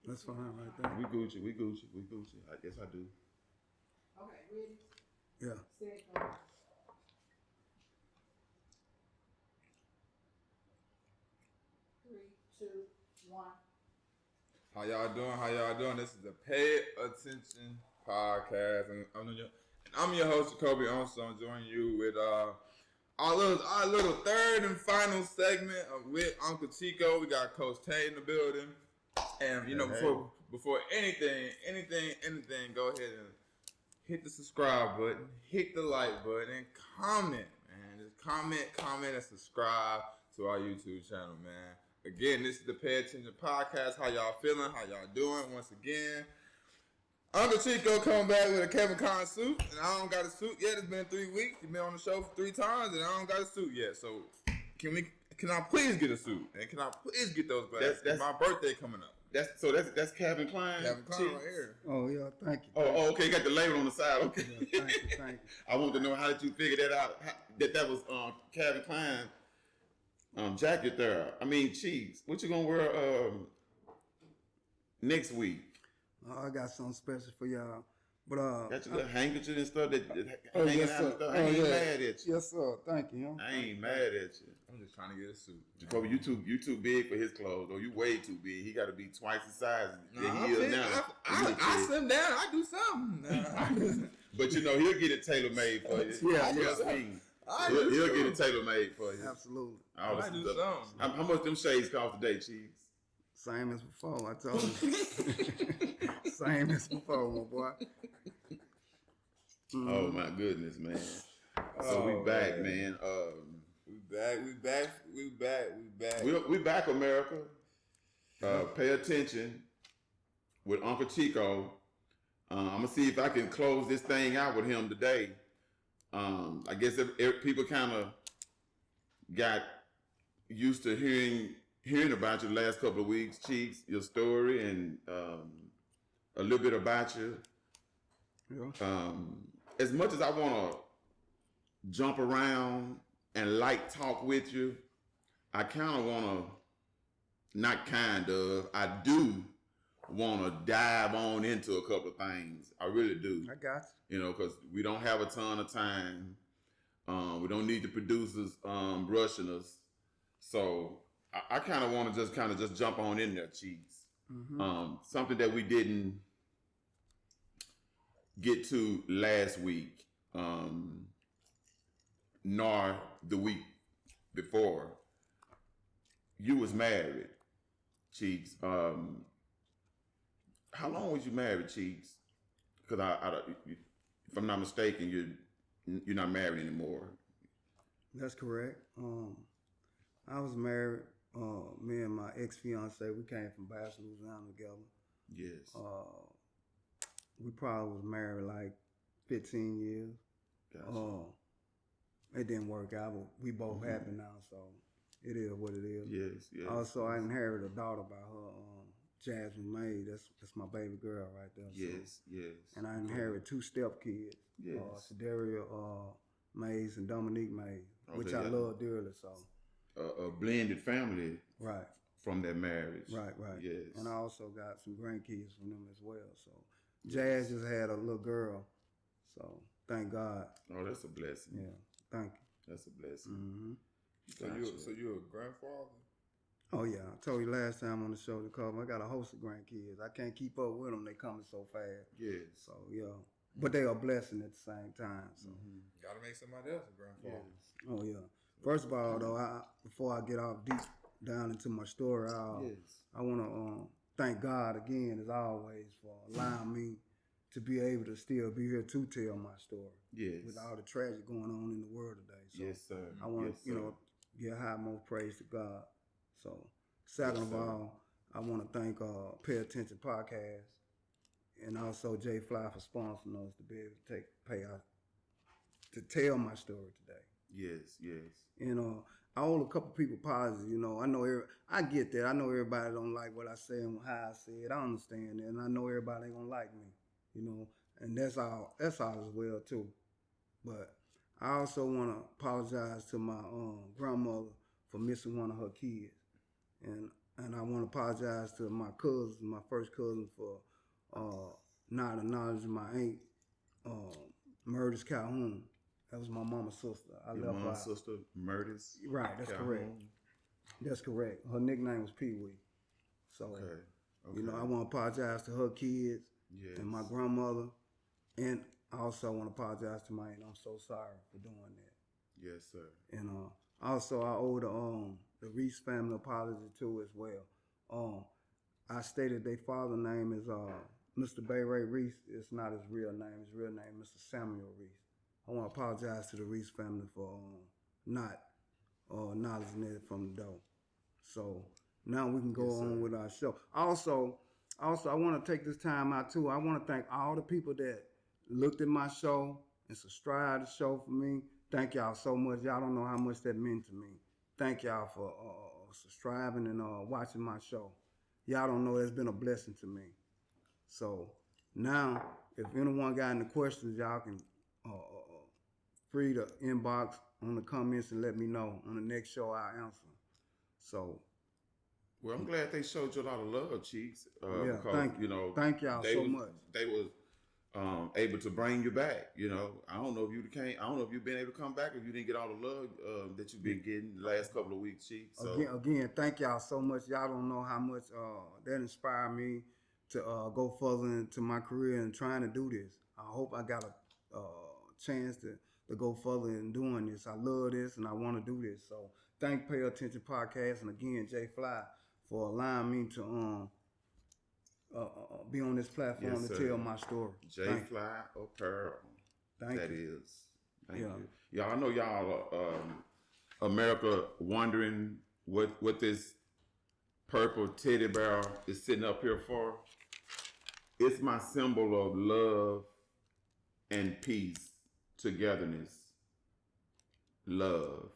That's fine right there. We Gucci. I guess I do. Okay, ready? Yeah. Set, go. 3, 2, 1. How y'all doing? This is the Pay Attention Podcast, and I'm your host Jacoby. Also, I'm joining you with our little third and final segment with Uncle Chico. We got Coach Taye in the building, and before anything, go ahead and hit the subscribe button, hit the like button, and comment, man. Just comment, and subscribe to our YouTube channel, man. Again, this is the Pay Attention Podcast. How y'all feeling? How y'all doing? Once again, Uncle Chico coming back with a Kevin Conn suit, and I don't got a suit yet. It's been 3 weeks. He's been on the show for 3 times, and I don't got a suit yet. So, can I please get a suit? And can I please get those glasses? That's my birthday coming up. That's Calvin Klein. Calvin Klein right here. Oh yeah, thank you. Oh, okay. You got the label on the side. Okay. Yeah, thank you. I wanted to know how did you figure that out? That was Calvin Klein jacket there. I mean, cheese. What you gonna wear next week? I got something special for y'all. But got your little handkerchief and stuff that hanging yes, out and stuff. I ain't mad at you. Yes, sir. Thank you. I ain't mad at you. I'm just trying to get a suit. Jacoby, you too big for his clothes, or you way too big. He got to be twice the size that he is now. I slim down. I do something. But he'll get it tailor made for you. Yeah. He'll get it tailor made for you. Absolutely. I do something. How much them shades cost today, Cheese? Same as before. I told you. Same as before, my boy. Oh my goodness, man. So we back, man. We back, We back, America. Pay attention with Uncle Chico. I'm gonna see if I can close this thing out with him today. I guess if people kind of got used to hearing about you the last couple of weeks, Cheeks, your story, and a little bit about you. Yeah. As much as I want to jump around and light talk with you, I kind of want to, I do want to dive on into a couple of things. I really do. I got you. Because we don't have a ton of time. We don't need the producers rushing us. So I kind of want to just jump on in there, Cheeks. Mm-hmm. Something that we didn't get to last week, nor the week before. You was married, Cheeks. How long was you married, Cheeks? Because if I'm not mistaken, you're not married anymore. That's correct. I was married. Me and my ex-fiance, we came from Bastrop, Louisiana together. Yes. We probably was married like 15 years. Gotcha. It didn't work out, but we both happy now, so it is what it is. Yes. Also, I inherited a daughter by her, Jasmine May. That's my baby girl right there. Yes. And I inherited 2 step kids. Yes. Sedaria Mays and Dominique Mays, which Okay, I love dearly. So a blended family. Right. From that marriage. Right. Yes. And I also got some grandkids from them as well. So Jazz just had a little girl. So thank God. Oh, that's a blessing. Yeah. Thank you. That's a blessing. Mm-hmm. So you're a grandfather? Oh yeah. I told you last time on the show to cover. I got a host of grandkids. I can't keep up with them. They coming so fast. Yes. So yeah. But they are a blessing at the same time. So Gotta make somebody else a grandfather. Yes. Oh yeah. First of all, though, before I get off deep down into my story, I want to thank God again, as always, for allowing me to be able to still be here to tell my story. Yes. With all the tragedy going on in the world today. So Yes, sir. I want to, give high most praise to God. So second of all, I want to thank Pay Attention Podcast and also J Fly for sponsoring us to be able to to tell my story today. Yes. And I owe a couple people apologies. I know I get that. I know everybody don't like what I say and how I say it. I understand that, and I know everybody ain't gonna like me. And that's all as well too. But I also want to apologize to my grandmother for missing one of her kids, and and I want to apologize to my cousins, my first cousin, for not acknowledging my aunt, Murders Calhoun. That was my mama's sister. Your mom's sister, Murders. Right, that's Calhoun. correct. That's correct. Her nickname was Pee Wee. So, Okay. you know, I want to apologize to her kids and my grandmother, and I also want to apologize to my aunt. I'm so sorry for doing that. Yes, sir. And also I owe the Reese family apology too as well. I stated their father's name is Mr. Bay Ray Reese. It's not his real name. His real name is Mr. Samuel Reese. I want to apologize to the Reese family for not acknowledging it from the door. So now we can go on with our show. Also, I want to take this time out too. I want to thank all the people that looked at my show and subscribed to the show for me. Thank y'all so much. Y'all don't know how much that meant to me. Thank y'all for subscribing and watching my show. Y'all don't know it's been a blessing to me. So now, if anyone got any questions, y'all can free the inbox on the comments and let me know. On the next show, I'll answer. So. Well, I'm glad they showed you a lot of love, Cheeks. Yeah, because, you know, thank y'all so much. They was able to bring you back. You know, I don't know if you've been able to come back if you didn't get all the love that you've been getting the last couple of weeks, Cheeks. So. Again, thank y'all so much. Y'all don't know how much that inspired me to go further into my career and trying to do this. I hope I got a chance to go further in doing this. I love this and I want to do this. So thank Pay Attention Podcast and again, Jay Fly, for allowing me to be on this platform to tell my story. Jay Fly Apparel. Thank that you. Is. Thank you. Y'all, I know y'all America wondering what this purple teddy bear is sitting up here for. It's my symbol of love and peace, togetherness, love.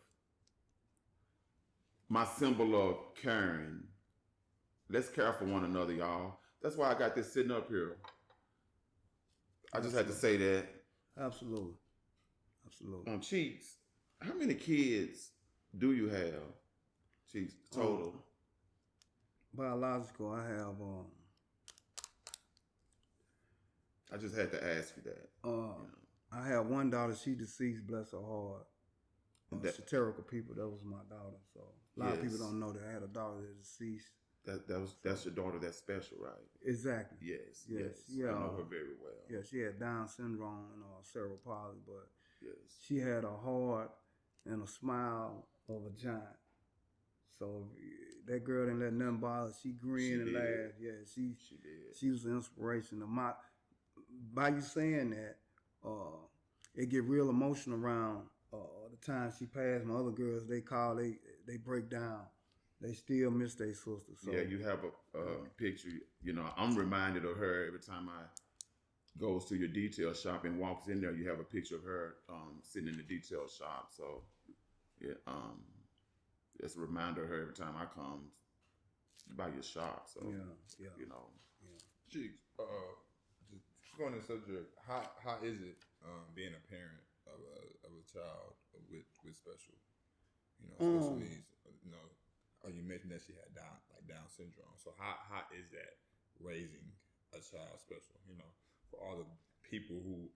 My symbol of caring. Let's care for one another, y'all. That's why I got this sitting up here. I just had to say that. Absolutely. Cheeks, how many kids do you have? Cheeks, total. Biological, I have. I just had to ask you that. I have one daughter. She deceased. Bless her heart. Satirical people. That was my daughter. So a lot of people don't know that I had a daughter that deceased. That's your daughter. That's special, right? Exactly. Yes. Yeah. I know her very well. Yeah, she had Down syndrome and cerebral palsy, but yes, she had a heart and a smile of a giant. So that girl didn't let nothing bother her. She grinned and laughed. Yeah, she did. She was an inspiration. By you saying that, it get real emotional around the time she passed. My other girls, they call, they break down. They still miss their sister. So. Yeah, you have a picture. You know, I'm reminded of her every time I goes to your detail shop and walks in there. You have a picture of her sitting in the detail shop. So, yeah, it's a reminder of her every time I come by your shop. So, yeah. You know. Cheeks, just going to the subject, how is it being a parent of a child with special, special needs? You mentioned that she had Down syndrome. So how is that raising a child special? For all the people who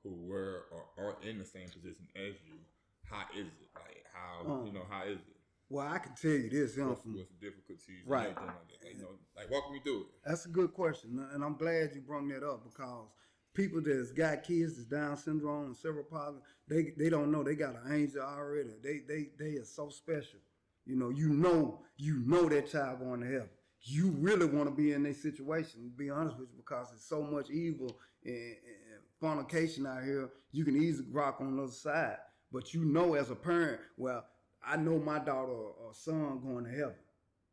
were or are in the same position as you, how is it? Like how is it? Well, I can tell you this, what's the difficulties, right? And everything like that. Walk me through it. That's a good question, and I'm glad you brought that up because people that's got kids that's Down syndrome and cerebral palsy, they don't know they got an angel already. They are so special. You know that child going to heaven. You really want to be in their situation, to be honest with you, because there's so much evil and fornication out here. You can easily rock on the other side. But as a parent, well, I know my daughter or son going to heaven.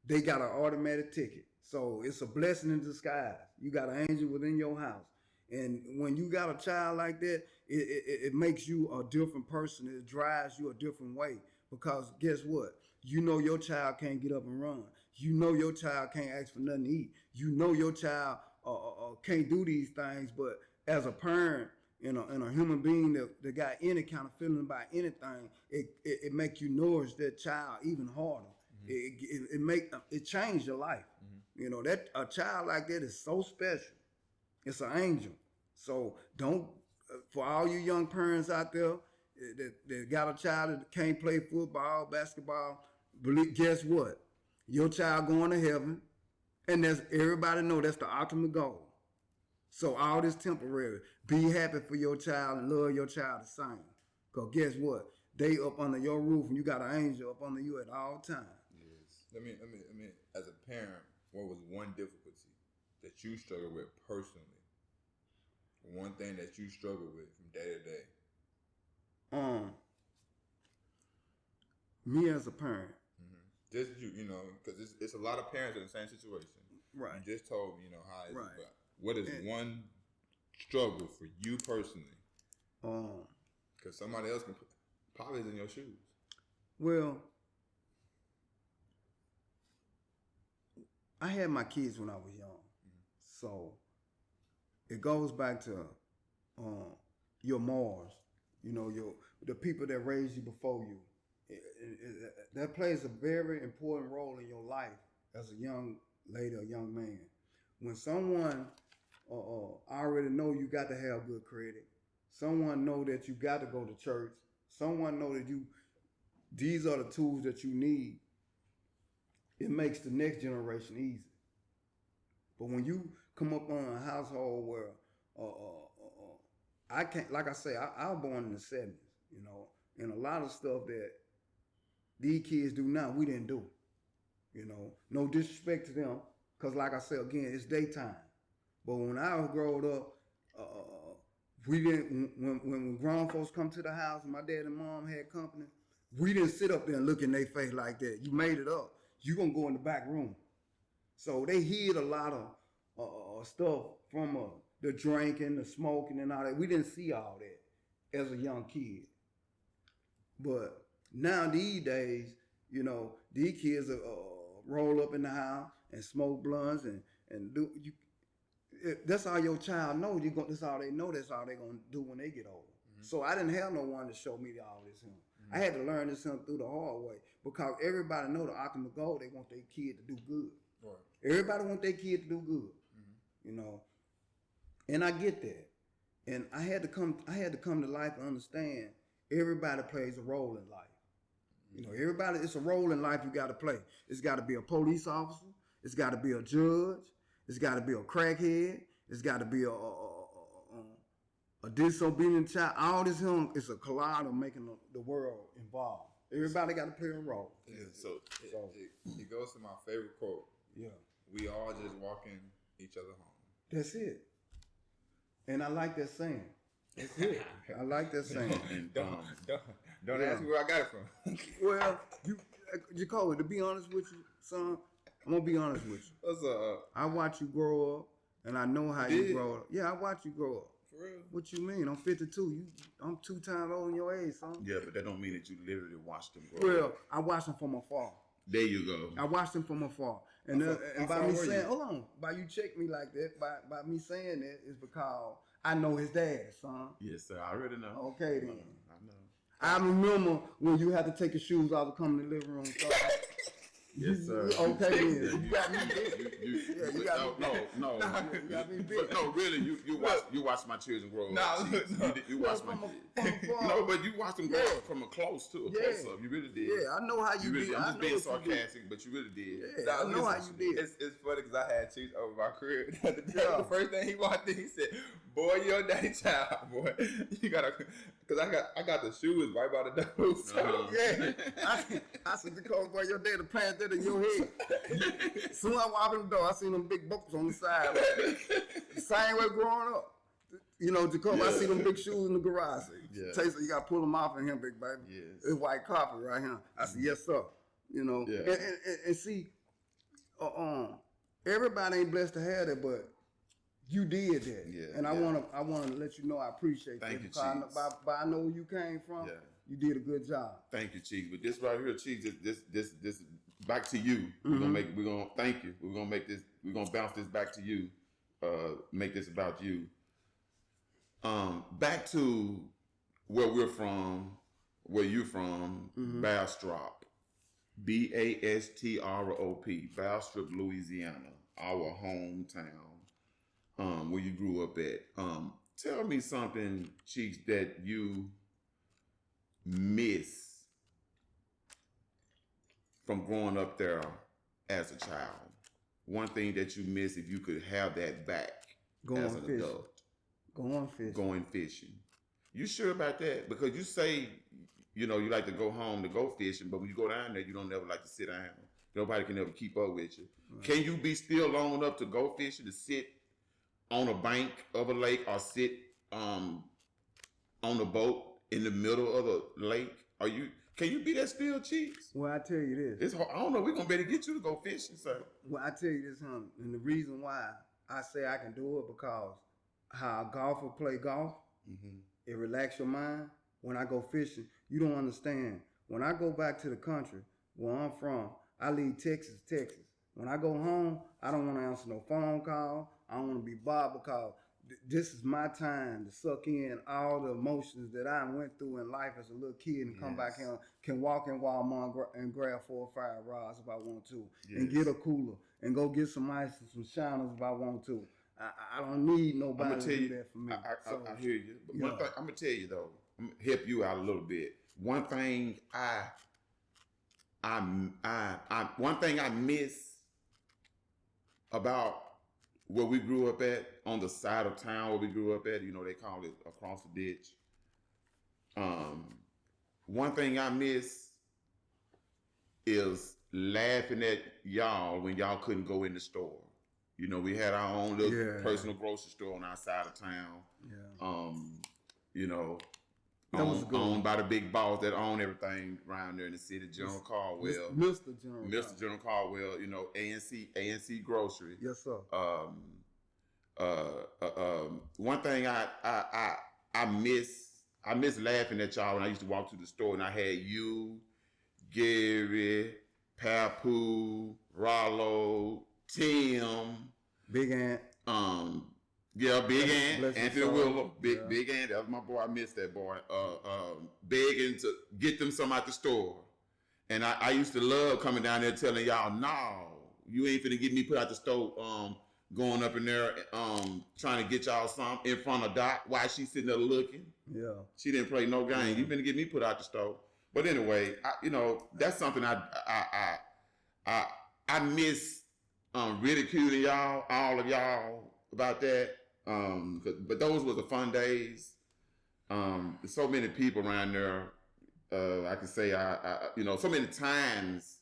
They got an automatic ticket. So it's a blessing in disguise. You got an angel within your house. And when you got a child like that, it makes you a different person. It drives you a different way. Because guess what? Your child can't get up and run. Your child can't ask for nothing to eat. Your child can't do these things. But as a parent and a human being that got any kind of feeling about anything, it make you nourish that child even harder. It changed your life. You know, that a child like that is so special. It's an angel. So don't, for all you young parents out there that got a child that can't play football, basketball, guess what? Your child going to heaven, and everybody know that's the ultimate goal. So all this temporary. Be happy for your child and love your child the same. Because guess what? They up under your roof and you got an angel up under you at all times. Yes. Let me, as a parent, what was one difficulty that you struggle with personally? One thing that you struggle with from day to day? Me as a parent. Just you know, because it's a lot of parents in the same situation. Right. You just told me, you know, how is right. it, but what is one struggle for you personally? Because somebody else can probably is in your shoes. Well, I had my kids when I was young, so it goes back to your morals. You know, the people that raised you before you. That plays a very important role in your life as a young lady or young man. When someone already know you got to have good credit, someone know that you got to go to church, someone know that these are the tools that you need, it makes the next generation easy. But when you come up on a household where I can't, like I say, I was born in the 70s, you know, and a lot of stuff that these kids do now, we didn't do. You know, no disrespect to them, because like I said, again, it's daytime. But when I was growing up, we didn't, when grown folks come to the house and my dad and mom had company, we didn't sit up there and look in their face like that. You made it up. You gonna go in the back room. So they hid a lot of stuff from the drinking, the smoking and all that. We didn't see all that as a young kid. But now these days, you know, these kids roll up in the house and smoke blunts and do you. That's all your child knows. That's all they know. That's all they're gonna do when they get older. So I didn't have no one to show me all this. I had to learn this through the hard way because everybody know the ultimate goal. They want their kid to do good. Right. Everybody want their kid to do good. You know, and I get that. And I had to come to life and understand everybody plays a role in life. You know, everybody, it's a role in life you got to play. It's got to be a police officer. It's got to be a judge. It's got to be a crackhead. It's got to be a disobedient child. All this is a collide of making the world involved. Everybody got to play a role. Yeah, so it goes to my favorite quote. Yeah. We all just walking each other home. That's it. And I like that saying. That's it. I like that saying. Don't ask me where I got it from. Well, Jacoby, to be honest with you, son, I'm gonna be honest with you. What's up? I watch you grow up, and I know how you grow up. Yeah, I watch you grow up. For real? What you mean? I'm 52. I'm 2 times older than your age, son. Yeah, but that don't mean that you literally watched them grow up. Well, I watched them from afar. There you go. I watched them from afar. And by me saying, hold on, by you check me like that, by me saying that is because I know his dad, son. Yes, sir. I already know. Okay, then. I know. I remember when you had to take your shoes off to come in the living room. So yes, sir. Okay, then. You got me No. You got me big. No, really, you watch my children grow up. You watch my kids. No, but you watch them grow up from a close to a close up. You really did. Yeah, I know how you did. I'm just being sarcastic, but you really did. Yeah, I know how you did. It's funny because I had cheeks over my crib. The first thing he walked in, he said, "Boy, you're a daddy child, boy. You gotta." Because I got the shoes right by the door. So. Yeah. I said, because boy, your daddy planted that in your head. Soon as I walked in the door, I seen them big books on the side. The same way growing up. You know, Jacoby, I see them big shoes in the garage. Yeah. Taste you got to pull them off in here, big baby. Yes. It's white carpet right here. I said, yes, sir. You know, yeah. and see, everybody ain't blessed to have that, but you did that, and I want to let you know I appreciate that. Thank you, Cheeks. But I know where you came from. Yeah. You did a good job. Thank you, Cheeks. But this right here, Cheeks, this back to you. We're gonna thank you. We're gonna bounce this back to you. Make this about you. Back to where we're from, where you're from, Bastrop. Bastrop, Bastrop, Louisiana, our hometown, where you grew up at. Tell me something, Cheeks, that you miss from growing up there as a child. One thing that you miss if you could have that back as an adult. Going fishing. You sure about that? Because you say, you like to go home to go fishing, but when you go down there, you don't ever like to sit down. Nobody can ever keep up with you. Right. Can you be still long enough to go fishing, to sit on a bank of a lake or sit on a boat in the middle of the lake? Can you be that still, Cheeks? Well, I tell you this. It's hard. I don't know. We're going to better get you to go fishing, sir. Well, I tell you this, and the reason why I say I can do it because how a golfer play golf, it relax your mind. When I go fishing, you don't understand. When I go back to the country where I'm from, I leave Texas. When I go home, I don't want to answer no phone call. I don't want to be bothered because this is my time to suck in all the emotions that I went through in life as a little kid and come back here, can walk in Walmart and grab 4 or 5 rods if I want to, and get a cooler and go get some ice and some shiners if I want to. I don't need nobody to do that for me. I hear you. But one thing, I'm going to tell you, though, I'm going to help you out a little bit. One thing I miss about where we grew up at, on the side of town where we grew up at, they call it across the ditch. One thing I miss is laughing at y'all when y'all couldn't go in the store. We had our own little personal grocery store on our side of town. Owned by the big boss that owned everything around there in the city, General Caldwell. Mr. General Caldwell, ANC Grocery. Yes, sir. One thing I miss laughing at y'all when I used to walk through the store and I had you, Gary, Papu, Rollo, Tim, Big Ant. Big Ant, Anthony Willow, Big Ant. That was my boy. I miss that boy. Begging to get them some out the store, and I used to love coming down there telling y'all, "No, you ain't finna get me put out the store." Going up in there, trying to get y'all some in front of Doc while she's sitting there looking. Yeah, she didn't play no game. You finna get me put out the store. But anyway, that's something I miss ridiculing y'all, all of y'all about that. But those were the fun days. There's so many people around there. I can say so many times,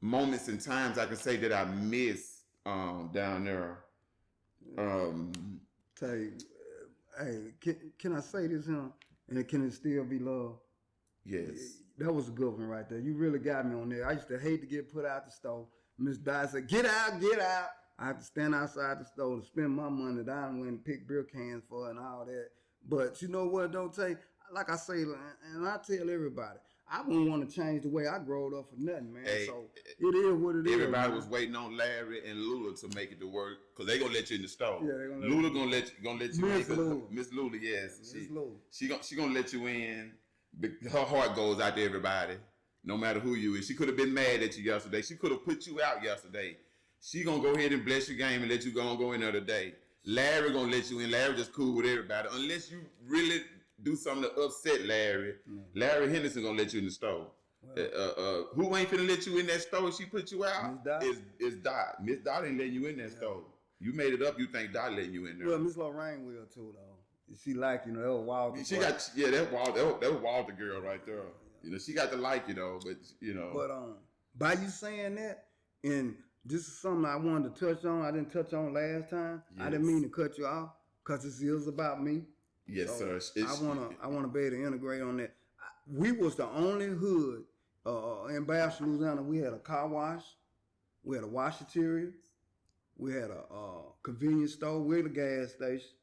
moments and times I can say that I miss down there. Tay, hey, can I say this, and can it still be love? Yes. That was a good one right there. You really got me on there. I used to hate to get put out the store. Miss Dye said, "Get out, get out." I had to stand outside the store to spend my money that I went and pick beer cans for and all that. But you know what, don't take, like I say, and I tell everybody, I wouldn't want to change the way I growed up for nothing, man. Hey, so it is what it is. Everybody was waiting on Larry and Lula to make it to work because they gonna let you in the store. Yeah, they gonna Lula gonna let you Miss in. Lula. Miss Lula, yes. Miss Lula. She gonna let you in. Her heart goes out to everybody, no matter who you is. She could have been mad at you yesterday. She could have put you out yesterday. She gonna go ahead and bless your game and let you go in there today. Larry gonna let you in. Larry just cool with everybody. Unless you really do something to upset Larry. Larry Henderson gonna let you in the store. Well, who ain't finna let you in that store if she put you out? Is Dot. Miss Dot ain't letting you in that store. You made it up, you think Dot letting you in there. Well, Miss Lorraine will too, though. She like, that was Walter. She got, that was Walter girl right there. She got to like you though, but But by you saying that, and this is something I wanted to touch on. I didn't touch on last time. Yes. I didn't mean to cut you off because this is about me. Yes, so sir. I wanna be able to integrate on that. We was the only hood in Bastrop, Louisiana. We had a car wash, we had a washateria, we had a convenience store, we had a gas station,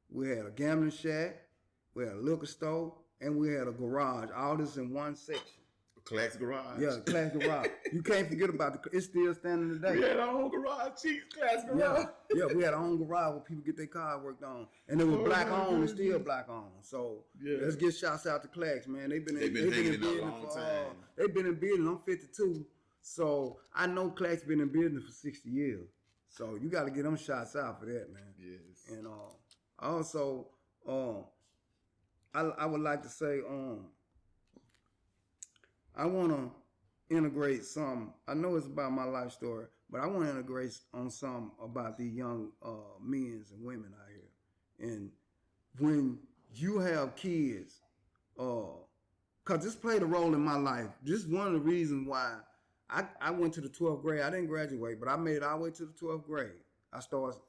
we had a gambling shack, we had a liquor store, and we had a garage. All this in one section. Class garage. Yeah, the class garage. You can't forget about it's still standing today. We had our own garage, Chiefs class garage. Yeah, we had our own garage where people get their car worked on, and it was black on and still black on. So let's get shouts out to Clax, man. They've been in business for they've been in business. I'm 52, so I know Clax been in business for 60 years. So you got to get them shots out for that, man. Yes. And also, I would like to say, I want to integrate some. I know it's about my life story, but I want to integrate on some about these young men and women out here. And when you have kids, because this played a role in my life. This is one of the reasons why I went to the 12th grade. I didn't graduate, but I made it all the way to the 12th grade. I started,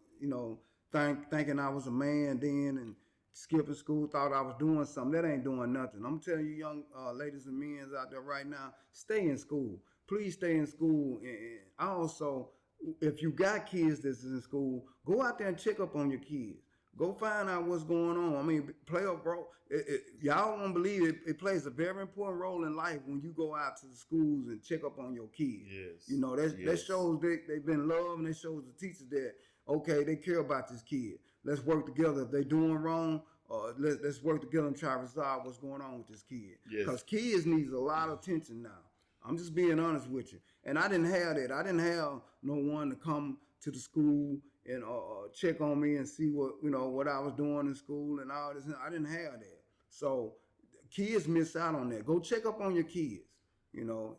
thinking I was a man then and skipping school, thought I was doing something. That ain't doing nothing. I'm telling you, young ladies and men out there right now, stay in school. Please stay in school. And also, if you got kids that's in school, go out there and check up on your kids. Go find out what's going on. I mean, play a role. Y'all won't believe it. It plays a very important role in life when you go out to the schools and check up on your kids. Yes. That shows they've been loved, and that shows the teachers that, okay, they care about this kid. Let's work together. If they're doing wrong, let's work together and try to resolve what's going on with this kid. Because kids needs a lot of attention now. I'm just being honest with you. And I didn't have that. I didn't have no one to come to the school and check on me and see what I was doing in school and all this. I didn't have that. So kids miss out on that. Go check up on your kids.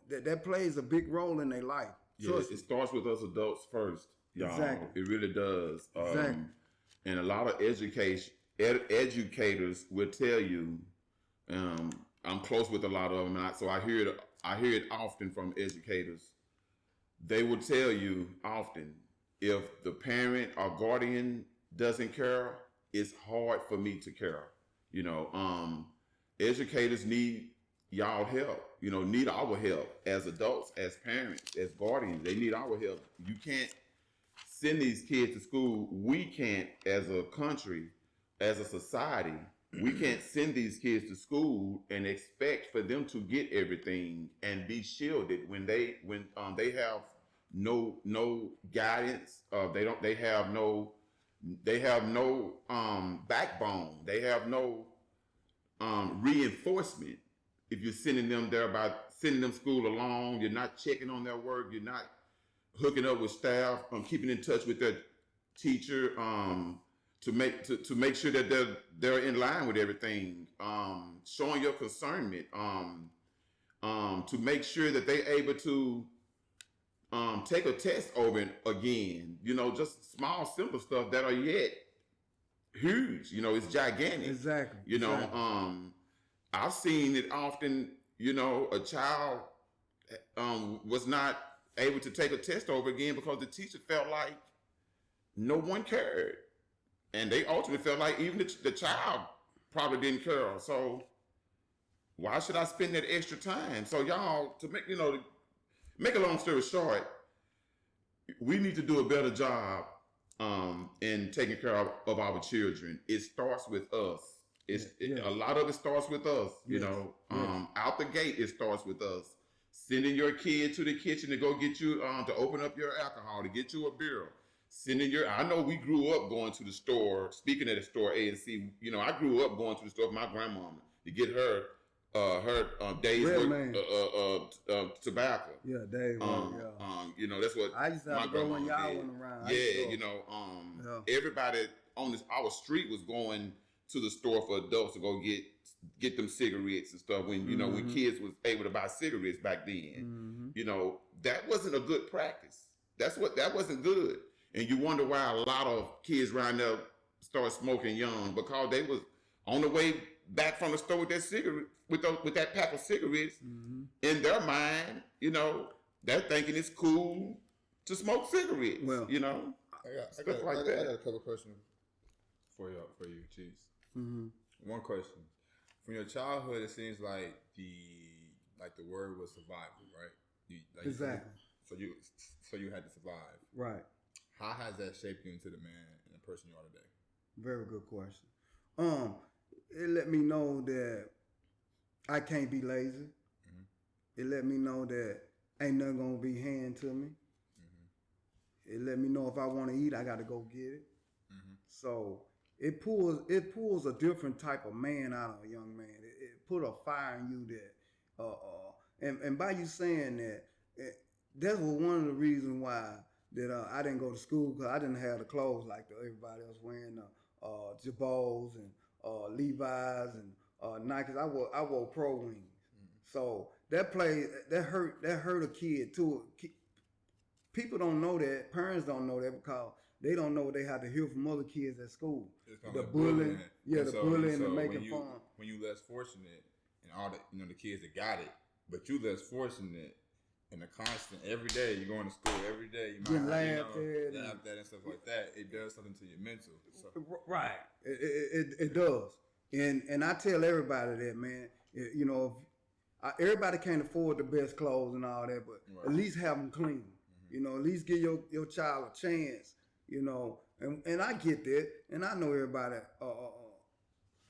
That plays a big role in their life. It starts with us adults first, y'all. Exactly. It really does. Exactly. And a lot of educators will tell you. I'm close with a lot of them, so I hear it often from educators. They will tell you often, if the parent or guardian doesn't care, it's hard for me to care. Educators need y'all help. Need our help as adults, as parents, as guardians. They need our help. You can't send these kids to school. We can't, as a country, as a society, we can't send these kids to school and expect for them to get everything and be shielded when they have no guidance. They have no backbone. They have no reinforcement. If you're sending them there by sending them school along, you're not checking on their work. You're not hooking up with staff. Keeping in touch with their teacher. To make sure that they're in line with everything. Showing your concernment. To make sure that they're able to take a test over and again, just small, simple stuff that are yet huge. It's gigantic. Exactly. I've seen it often. A child was not able to take a test over again because the teacher felt like no one cared, and they ultimately felt like even the child probably didn't care. So why should I spend that extra time? So y'all, to make a long story short, we need to do a better job in taking care of our children. It starts with us. A lot of it starts with us. Out the gate, it starts with us. Sending your kid to the kitchen to go get you to open up your alcohol, to get you a beer. I know we grew up going to the store. Speaking of the store, A&C, I grew up going to the store with my grandmama to get her days worth tobacco. Yeah, days worth. That's what I used to have my to go when grandmama y'all did. went around. Everybody on our street was going to the store for adults to go get them cigarettes and stuff. When when kids was able to buy cigarettes back then, that wasn't a good practice. That wasn't good. And you wonder why a lot of kids around there start smoking young, because they was on the way back from the store with that cigarette, with that pack of cigarettes. In their mind, they're thinking it's cool to smoke cigarettes. Well, I got a couple questions for you, Chiefs. One question: from your childhood, it seems like the word was survival, right? Exactly. So you had to survive, right? How has that shaped you into the man and the person you are today? Very good question. It let me know that I can't be lazy. It let me know that ain't nothing gonna be handed to me. It let me know if I want to eat, I got to go get it. So it pulls a different type of man out of a young man. It put a fire in you that, and by you saying that, that was one of the reasons why that I didn't go to school, because I didn't have the clothes like everybody else wearing Jabos and Levi's and Nikes. I wore Pro Wings. So that hurt a kid too. People don't know that. Parents don't know that because they don't know what they have to hear from other kids at school. The bullying, the bullying and making fun. When you less fortunate and all the kids that got it, but you less fortunate and the constant every day you're going to school every day, you might laugh at and stuff like that. It does something to your mental. So. Right. It does. And I tell everybody that, man. Everybody can't afford the best clothes and all that, but at least have them clean. At least give your child a chance. And I get that, and I know everybody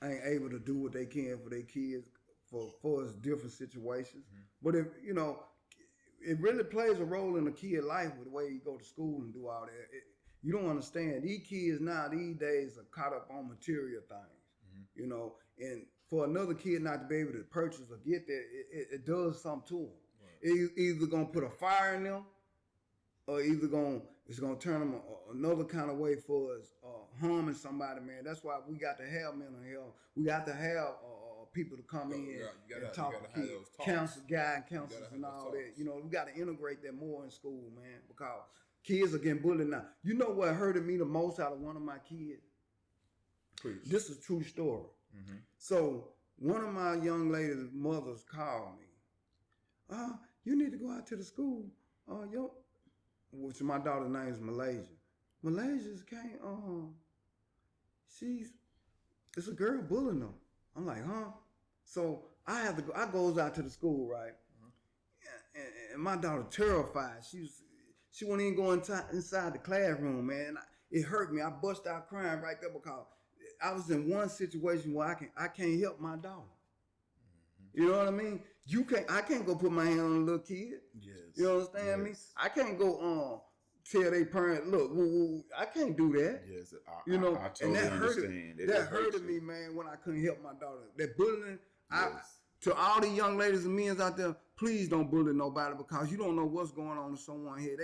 ain't able to do what they can for their kids for different situations. But if it really plays a role in a kid's life with the way you go to school and do all that. You don't understand. These kids now these days are caught up on material things. And for another kid not to be able to purchase or get that, it does something to them. It either gonna put a fire in them, or it's gonna turn them another kind of way for us, harming somebody, man. That's why we got to have mental health. We got to have people to come in and talk to kids, counselors and all that. We got to integrate that more in school, man, because kids are getting bullied now. You know what hurted me the most out of one of my kids? Please. This is a true story. So one of my young ladies' mothers called me. You need to go out to the school. Which my daughter's name is Malaysia. Malaysia's can't. It's a girl bullying them. I'm like, huh? So I have to go. I goes out to the school, right? And my daughter terrified. She wouldn't even go inside the classroom, man. It hurt me. I bust out crying right there because I was in one situation where I can't help my daughter. You know what I mean? I can't go put my hand on a little kid. Yes. You understand me? I can't go tell their parent, look, I can't do that. Yes, I totally understand. That hurted me, man, when I couldn't help my daughter. That bullying, to all the young ladies and men out there, please don't bully nobody because you don't know what's going on in someone's head.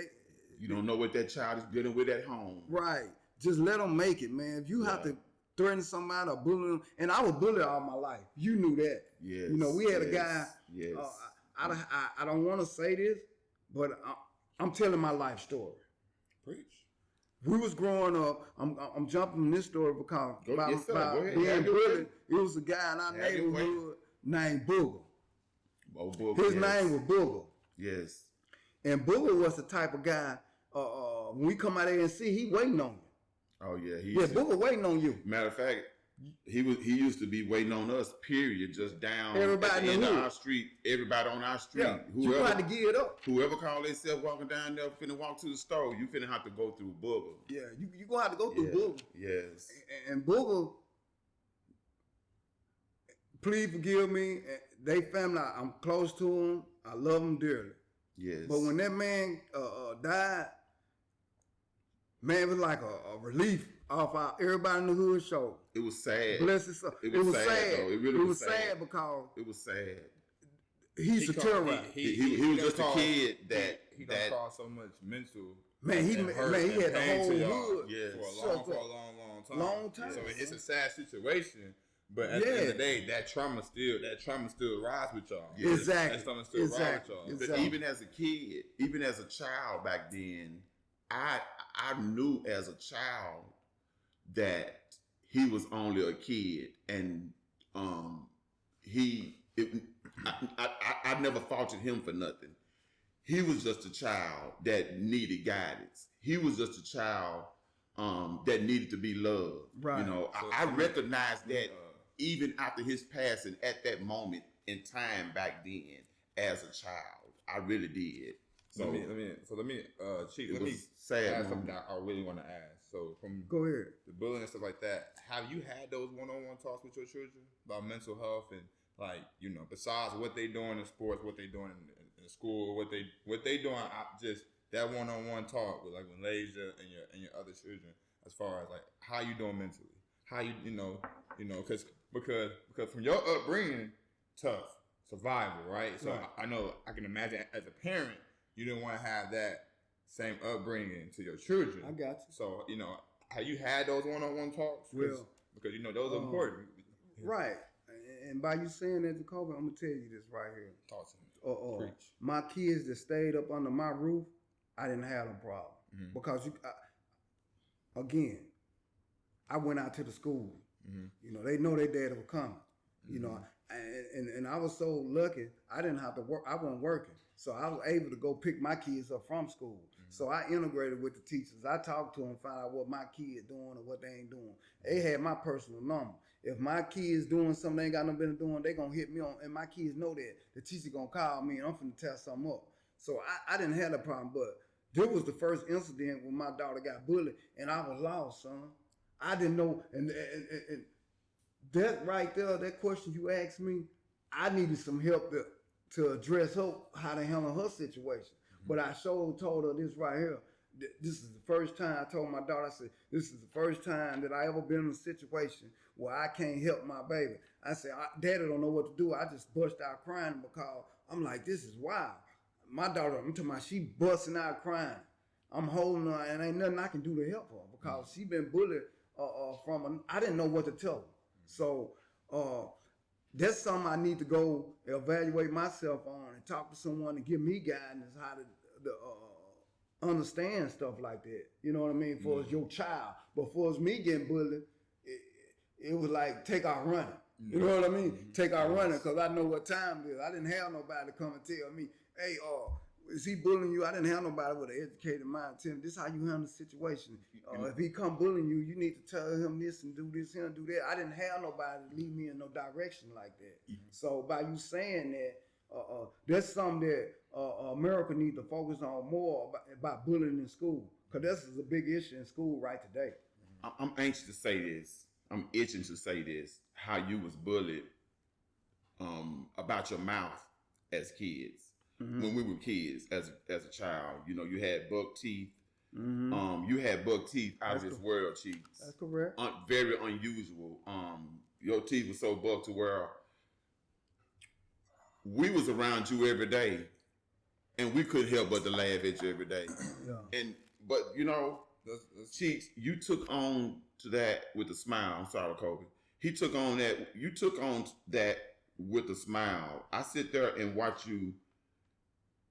You don't know what that child is dealing with at home. Right. Just let them make it, man. If you have to threaten somebody or bully them, and I was bullied all my life. You knew that. Yes. We had a guy. Yes. I don't want to say this, but I'm telling my life story. Preach. We was growing up. I'm jumping in this story because about being bullied. It was a guy in our neighborhood named Booger. Oh, Booger. His name was Booger. Yes. And Booger was the type of guy. When we come out there and see, he waiting on you. Oh yeah, Booger waiting on you. Matter of fact, he used to be waiting on us. Period. Just down everybody at the end of our street. Everybody on our street. Yeah. You had to give it up. Whoever called themselves walking down there, finna walk to the store, you finna have to go through Booger. Yeah, you gonna have to go through Booger. Yes. And Booger, please forgive me. They family, I'm close to them. I love them dearly. Yes. But when that man died, man, it was like a relief off everybody in the hood shoulder. It was sad. Bless his soul. It was sad. Though. It really was sad because it was sad. He's a terrorist. He was just a kid that caused so much mental. Man, he had the whole hood for a long time. So it's a sad situation. But at the end of the day, that trauma still rides with y'all. Yeah. Exactly. That trauma still rides with y'all. Exactly. But even as a kid, even as a child back then, I knew as a child that he was only a kid, and I never faulted him for nothing. He was just a child that needed guidance. He was just a child that needed to be loved. Right. I recognized that even after his passing at that moment in time back then as a child. I really did. So let me Chief, let me ask something I really want to ask. So go ahead. The bullying and stuff like that, have you had those one-on-one talks with your children about mental health and like, you know, besides what they doing in sports, what they doing in school, what they doing, just that one-on-one talk with like Malaysia and your other children, as far as like how you doing mentally, how you know, because from your upbringing, tough survival, right? So Right. I know I can imagine as a parent, you didn't want to have that same upbringing to your children. I got you. So, you know, have you had those one-on-one talks? Well, because you know those are important. Right. And by you saying that, Jacoby, I'm gonna tell you this right here. Talk to me. Preach. My kids that stayed up under my roof, I didn't have no problem because again, I went out to the school. You know, they know their dad was coming. You know, and I was so lucky. I didn't have to work. I wasn't working, so I was able to go pick my kids up from school. So I integrated with the teachers. I talked to them, find out what my kids doing or what they ain't doing. They had my personal number. If my kids doing something they ain't got no business doing, they gonna hit me on. And my kids know that the teacher gonna call me and I'm finna tell something up. So I didn't have a problem, but this was the first incident when my daughter got bullied and I was lost, son. I didn't know, and that right there, that question you asked me, I needed some help to address her, how to handle her situation. But I told her this right here. This is the first time I told my daughter, I said, this is the first time that I ever been in a situation where I can't help my baby. I said, Daddy don't know what to do. I just bust out crying because I'm like, this is wild. My daughter, I'm talking about, she busting out crying. I'm holding her and ain't nothing I can do to help her because she been bullied I didn't know what to tell her. So that's something I need to go evaluate myself on and talk to someone to give me guidance how to understand stuff like that. You know what I mean? For as your child. But for as me getting bullied, it was like take out running. You know what I mean? Take out running because I know what time it is. I didn't have nobody to come and tell me, hey, is he bullying you? I didn't have nobody with an educated mind tell me this is how you handle the situation. If he come bullying you, you need to tell him this and do this and do that. I didn't have nobody to lead me in no direction like that. So by you saying that, that's something that America needs to focus on more about bullying in school. Because this is a big issue in school right today. I'm anxious to say this. I'm itching to say this. How you was bullied about your mouth as kids. When we were kids, as a child, you know, you had buck teeth. You had buck teeth out of this world, cheeks. That's correct. Very unusual. Your teeth were so buck to where we was around you every day, and we couldn't help but to laugh at you every day. But you know, cheeks, you took on to that with a smile. I'm sorry, Kobe. He took on that. You took on that with a smile. I sit there and watch you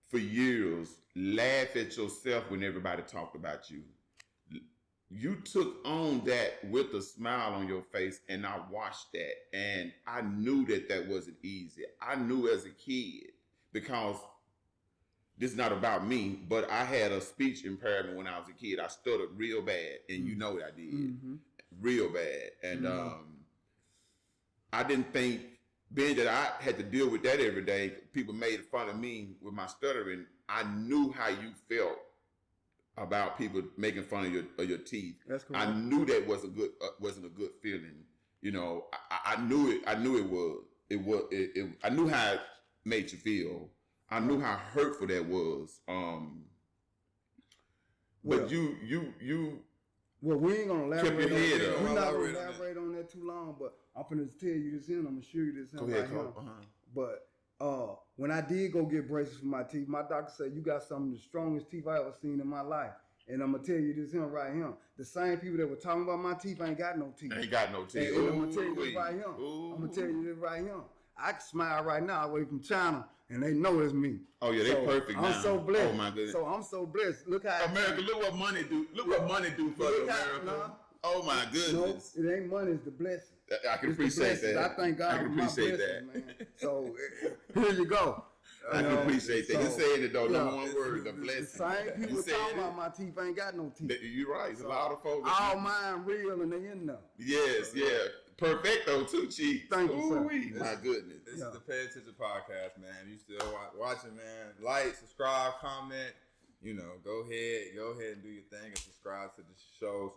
for years laugh at yourself when everybody talked about you. You took on that with a smile on your face, and I watched that, and I knew that wasn't easy. I knew as a kid, because this is not about me, but I had a speech impairment when I was a kid. I stuttered real bad, and you know I did. Real bad. And I didn't think, being that I had to deal with that every day, people made fun of me with my stuttering. I knew how you felt about people making fun of your teeth. That's correct. I knew that wasn't a good feeling. You know, I knew it. I knew it was. I knew how it made you feel. I knew how hurtful that was. But you. Well, we ain't gonna elaborate. Kept your head up. We're not gonna elaborate on that too long. But I'm finna tell you this in. I'm gonna show you this in right here. But when I did go get braces for my teeth, my doctor said you got some of the strongest teeth I ever seen in my life. And I'm gonna tell you this here right here. The same people that were talking about my teeth ain't got no teeth. Ain't got no teeth. And I'm gonna tell you this right here. I'm gonna tell you this right here. I can smile right now away from China, and they know it's me. Oh yeah, they perfect now. I'm so blessed. Oh my goodness. So I'm so blessed. Look how America. Look what money do. Look what money do for America. Oh my goodness. No, it ain't money. It's the blessing. I can appreciate that. I thank God for my blessings, man. So here you go. I can appreciate that. So, you saying it though. Number one word, the blessing. The same people talking about my teeth ain't got no teeth. You're right. There's a lot of folks. All mine real and they in there. Yes, yeah. Perfecto too, Chief. Thank you, sir. My goodness. This is the Pay Attention podcast, man. You still watching, man. Like, subscribe, comment. You know, go ahead and do your thing and subscribe to the show.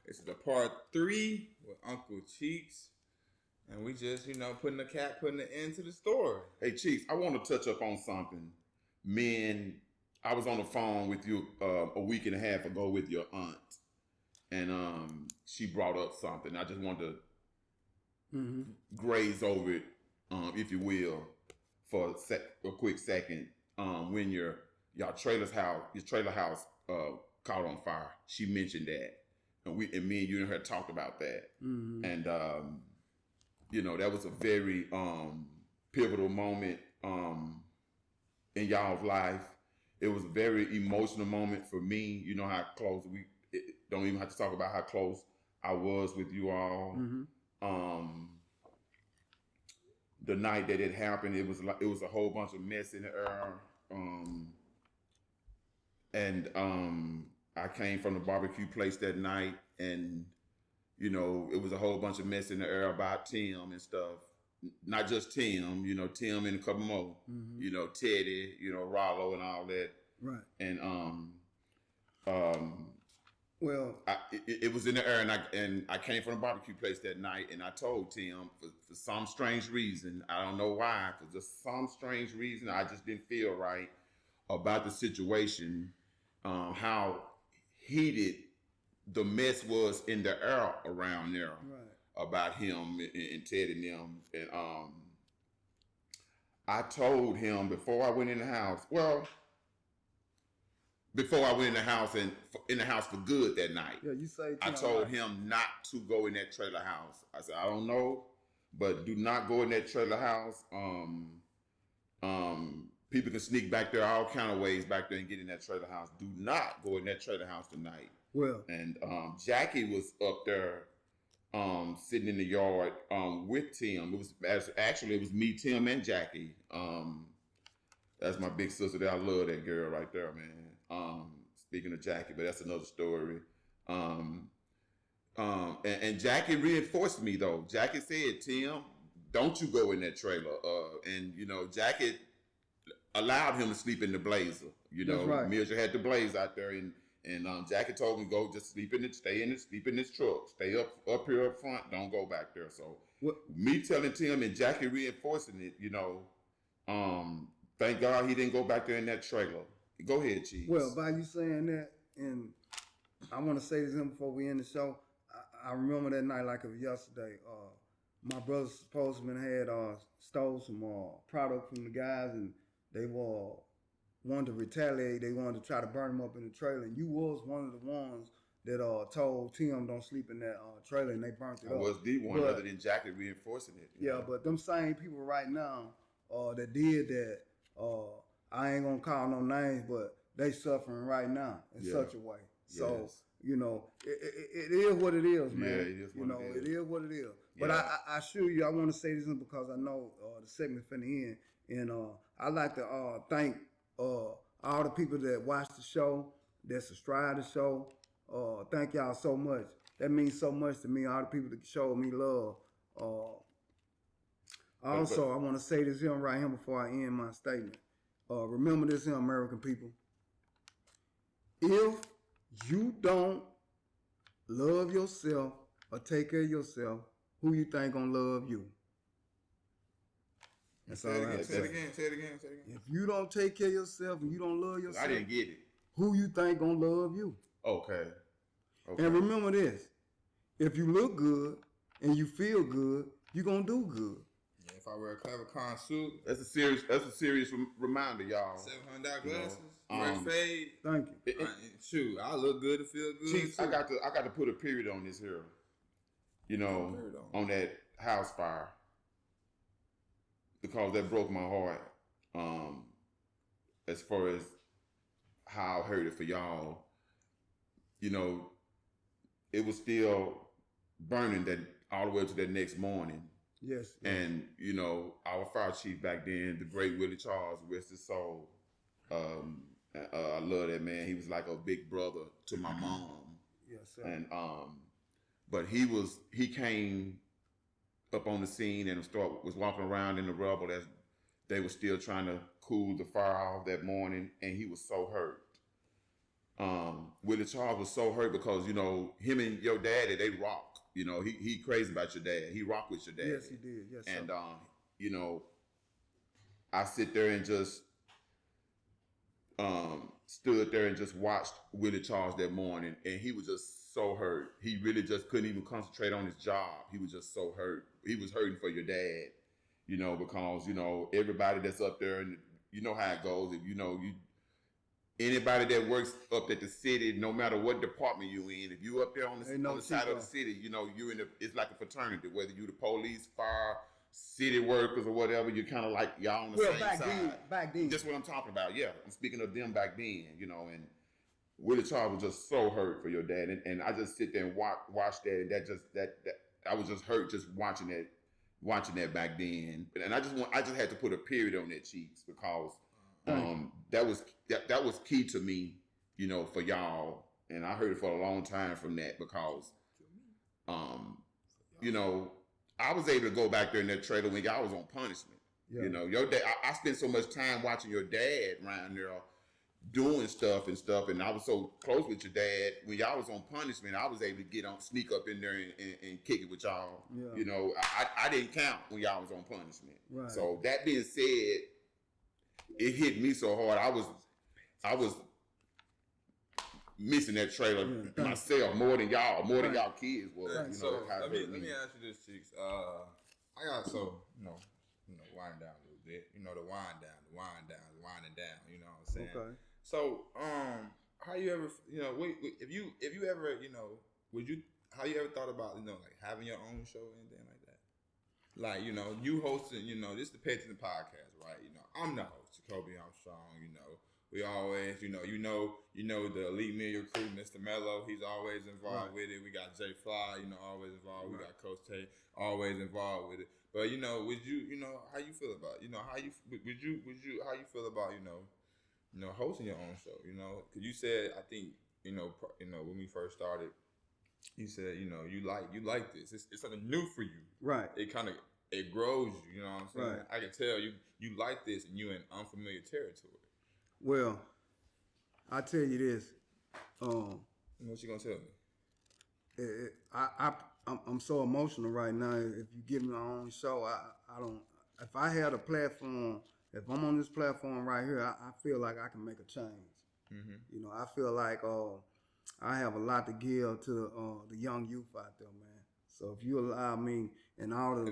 This is the part 3 with Uncle Cheeks. And we just, putting the end to the story. Hey, Chiefs, I want to touch up on something. I was on the phone with you a week and a half ago with your aunt, and she brought up something. I just wanted to graze over it, if you will, for a quick second. When your trailer house caught on fire, she mentioned that, and me and you and her talked about that, and that was a very pivotal moment in y'all's life. It was a very emotional moment for me. You know how close don't even have to talk about how close I was with you all. The night that it happened, it was a whole bunch of mess in the air. I came from the barbecue place that night, and it was a whole bunch of mess in the air about Tim and stuff. Not just Tim, Tim and a couple more, Teddy, Rollo and all that. Right. And well, it was in the air, and I came from the barbecue place that night, and I told Tim for some strange reason, I don't know why, for just some strange reason, I just didn't feel right about the situation, how heated the mess was in the air around there. right. About him and Ted and them, and I told him before I went in the house. Well, before I went in the house and in the house for good that night. Yeah, you say. I told him not to go in that trailer house. I said, I don't know, but do not go in that trailer house. People can sneak back there all kind of ways back there and get in that trailer house. Do not go in that trailer house tonight. Well, and Jackie was up there. Sitting in the yard with Tim. It was me, Tim, and Jackie. That's my big sister there. I love that girl right there, man. Speaking of Jackie, but that's another story. And Jackie reinforced me though. Jackie said, Tim, don't you go in that trailer. And Jackie allowed him to sleep in the blazer. That's right. Milja had the blaze out there, and Jackie told me go just sleep in this truck. Stay up here up front. Don't go back there. So me telling Tim and Jackie reinforcing it, thank God he didn't go back there in that trailer. Go ahead, Chief. Well, by you saying that, and I want to say this before we end the show. I remember that night like it was yesterday. My brother's supposedly had stole some product from the guys, and they wanted to retaliate. They wanted to try to burn him up in the trailer. And you was one of the ones that told Tim don't sleep in that trailer, and they burnt it up. I was the one, other than Jackie reinforcing it. Yeah, but them same people right now that did that, I ain't gonna call no names, but they suffering right now in such a way. So, it is what it is, man. Yeah, it is what it is. It is what it is. Yeah. But I assure you, I want to say this because I know the segment finna end, and I'd like to thank all the people that watch the show, that subscribe to the show. Thank y'all so much. That means so much to me. All the people that showed me love. Also, I want to say this here right here before I end my statement. Remember this here, American people. If you don't love yourself or take care of yourself, who you think gonna love you? That's all I have to say. Say it again. If you don't take care of yourself and you don't love yourself, I didn't get it. Who you think gonna love you? Okay. And remember this: if you look good and you feel good, you gonna do good. Yeah, if I wear a clever con suit, that's a serious reminder, y'all. $700 glasses, red fade. Thank you. Shoot, I look good to feel good. Chief, I got to put a period on this here. On that house fire, because that broke my heart. As far as how I heard it for y'all, it was still burning that all the way to that next morning. Yes. And our fire chief back then, the great Willie Charles, rest his soul. I love that man. He was like a big brother to my mom. Yes, sir. And but he came up on the scene and was walking around in the rubble as they were still trying to cool the fire off that morning, and he was so hurt. Willie Charles was so hurt because, you know, him and your daddy, they rock. You know, he crazy about your dad. He rock with your dad. Yes, he did. Yes, and sir. you know, I sit there and just stood there and just watched Willie Charles that morning, and he was just so hurt. He really just couldn't even concentrate on his job. He was just so hurt. He was hurting for your dad, you know, because, you know, everybody that's up there, and you know how it goes. If you know, anybody that works up at the city, no matter what department you in, if you up there on the side of the city, you know, it's like a fraternity, whether you the police, fire, city workers or whatever, you kind of like y'all on the same side. Back then. That's what I'm talking about. Yeah, I'm speaking of them back then, you know. And Willie Charles was just so hurt for your dad, and I just sit there and watch that, and that I was just hurt just watching that back then. And I just had to put a period on their cheeks because that was key to me, you know, for y'all. And I heard it for a long time from that because, you know, I was able to go back there in that trailer when y'all was on punishment. Yeah. You know, your dad. I spent so much time watching your dad around there doing stuff, and I was so close with your dad. When y'all was on punishment, I was able to sneak up in there and kick it with y'all. Yeah. You know, I didn't count when y'all was on punishment. Right. So that being said, it hit me so hard. I was missing that trailer myself more than y'all kids was. You know, so let me ask you this, Cheeks. I got wind down a little bit. You know, the winding down. You know what I'm saying? Okay. So, how you ever, you know, if you ever, you know, how you ever thought about, you know, like having your own show or anything like that? Like, you know, you hosting, you know, this is the Parental podcast, right? You know, I'm the host, Jacoby Armstrong, you know. We always, you know, the Elite Media crew, Mr. Mello, he's always involved with it. We got Jay Fly, you know, always involved. We got Coach Taye, always involved with it. But, you know, would you, you know, how you feel about, you know, how you feel about, you know, hosting your own show, you know? Because you said, I think, you know, when we first started, you said, you know, you like this. It's something new for you. Right. It grows you, you know what I'm saying? Right. I can tell you like this and you're in unfamiliar territory. Well, I tell you this. What you gonna tell me? I'm so emotional right now. If you give me my own show, I don't. If I had a platform, if I'm on this platform right here, I feel like I can make a change. Mm-hmm. You know, I feel like I have a lot to give to the young youth out there, man. So if you allow me and all the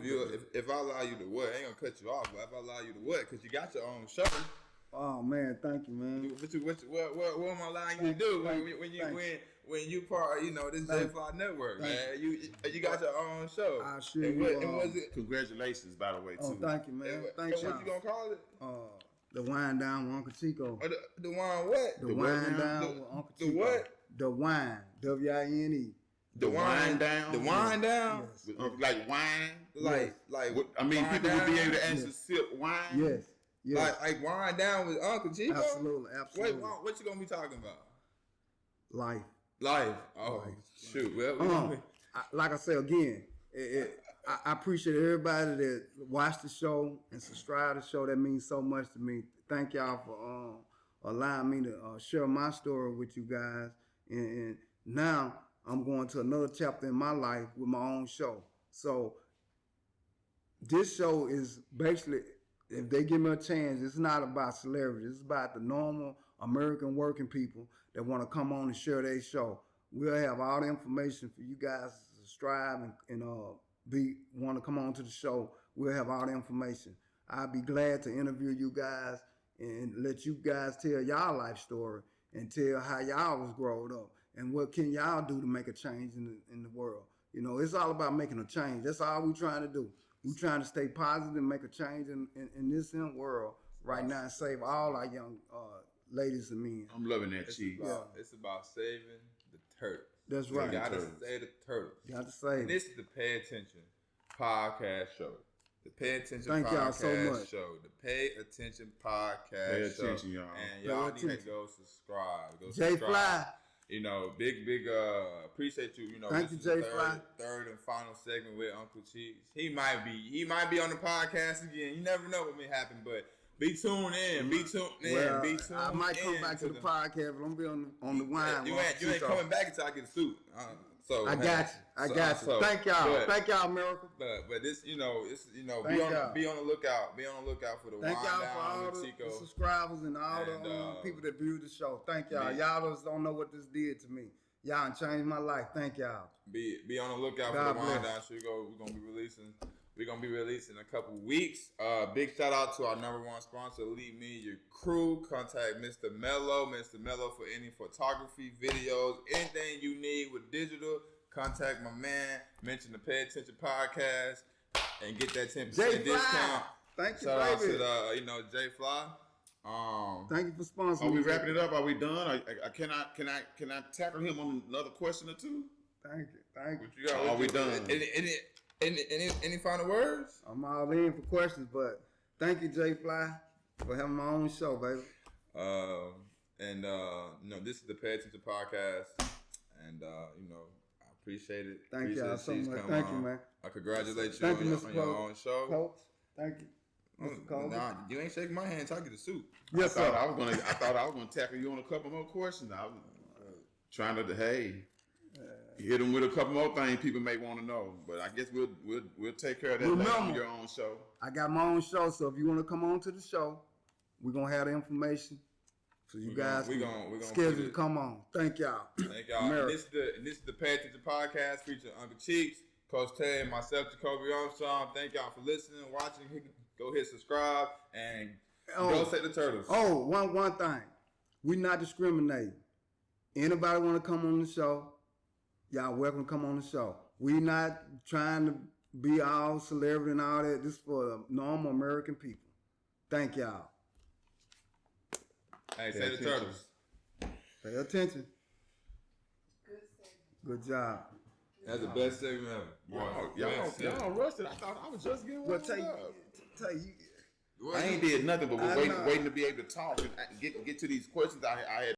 if I allow you to what, I ain't gonna cut you off, but if I allow you to what, because you got your own show. Oh man, thank you, man. What am I allowing you to do when you part, you know, this J-Fly Network, man? You got your own show. I sure you. Congratulations, by the way, too. Oh, thank you, man. Thanks, what you gonna call it? The Wind Down with Uncle Chico. The wine what? The Wind Down with Uncle Chico. The what? The wine. W-I-N-E. The wind down. The wind down. Yes. Like wine. Like. I mean, people would be able to actually sip wine. Yes. Yes. Like wind down with Uncle Chico? Absolutely. Wait, what you gonna be talking about? Life. Oh, shoot. Well, like I say again, I appreciate everybody that watched the show and subscribed to the show. That means so much to me. Thank y'all for allowing me to share my story with you guys. And now I'm going to another chapter in my life with my own show. So this show is basically, if they give me a chance, it's not about celebrities. It's about the normal American working people that want to come on and share their show. We'll have all the information for you guys to subscribe and want to come on to the show. We'll have all the information. I'll be glad to interview you guys and let you guys tell y'all life story and tell how y'all was growing up and what can y'all do to make a change in the world. You know, it's all about making a change. That's all we're trying to do. We're trying to stay positive and make a change in this world right now and save all our young ladies and men. I'm loving that cheese. It's about saving the turtles. That's right. You gotta save the turtles. You got to save. And this is the Pay Attention podcast show. The Pay Attention Thank podcast y'all so much. show. The Pay Attention podcast Pay attention, show. y'all. And y'all need to go subscribe. Jay Fly. You know, big appreciate you. You know, thank you, Jay Fly. Third and final segment with Uncle Cheeks. He might be on the podcast again. You never know what may happen, but Be tuned in. Be tuned in. Well, Be tuned in. I might come back to the podcast, but I'm be on the wine. You ain't coming back until I get a suit. So I got you. I got you. Thank y'all. Thank y'all, America. But this, be on the lookout. Be on the lookout for the Thank wine y'all down for all with the Chico. subscribers and all the people that viewed the show. Thank y'all. Y'all just don't know what this did to me. Y'all changed my life. Thank y'all. Be on the lookout for the wine down Chico. We're gonna be releasing in a couple weeks. Big shout out to our number one sponsor, Elite Media Crew. Contact Mr. Mello for any photography, videos, anything you need with digital. Contact my man. Mention the Pay Attention Podcast and get that 10% discount. Thank you, shout out baby. to J Fly. Thank you for sponsoring. Are we wrapping it up? Are we done? Can I tackle him on another question or two? Thank you. What you got? Are we done? Any final words? I'm all in for questions, but thank you, J Fly, for having my own show, baby. This is the Pay Attention Podcast, and I appreciate it. Thank y'all so much. Thank you, man. I congratulate you on your own show. Coach, thank you. Mr. Cole. Nah, you ain't shaking my hand until I get a suit. Yes, sir. I thought I was gonna tackle you on a couple more questions. I was trying to hit them with a couple more things people may want to know, but I guess we'll take care of that later on your own show. I got my own show, so if you want to come on to the show, we're gonna have the information, so you guys can schedule to come on. Thank y'all. Thank y'all. And this is the Pay Attention Podcast featuring Uncle Cheeks, Coach Taye, and myself, Jacoby Armstrong. Thank y'all for listening, watching. Go hit subscribe and go set the turtles. Oh, one thing, we not discriminating. Anybody want to come on the show? Y'all welcome to come on the show. We not trying to be all celebrity and all that. This is for the normal American people. Thank y'all. Hey, say the turtles. Pay attention. Good job. That's the best segment ever. Y'all rushed it. I thought I was just getting one. You, I ain't did nothing but was waiting to be able to talk and get to these questions I had.